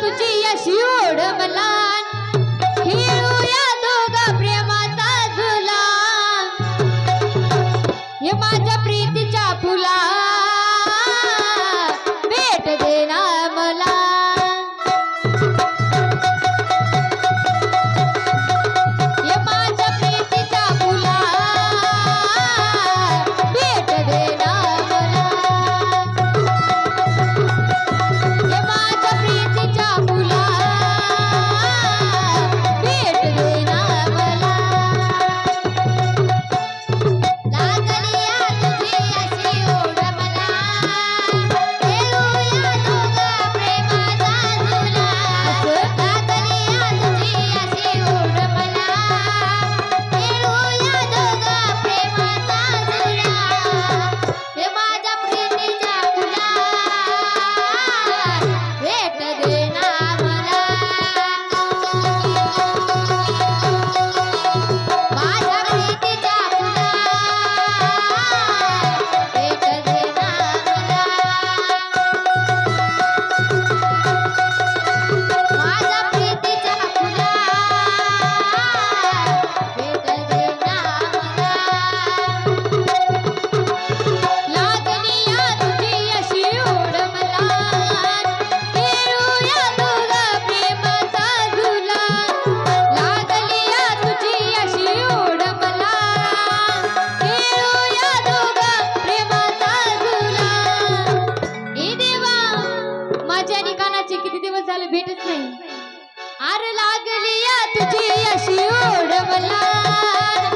तुझी अशी ओढ मला खेळूया दोघा प्रेमाचा झुला हे माझ्या प्रीतीच्या फुला भेट देना मला हे माझ्या प्रीतीच्या फुला भेट देना मला हे माझ्या प्रीतीच्या फुला भेट देना मला किती दिवस झाले भेटच नाही आर लागली तुझी अशी ओढ मला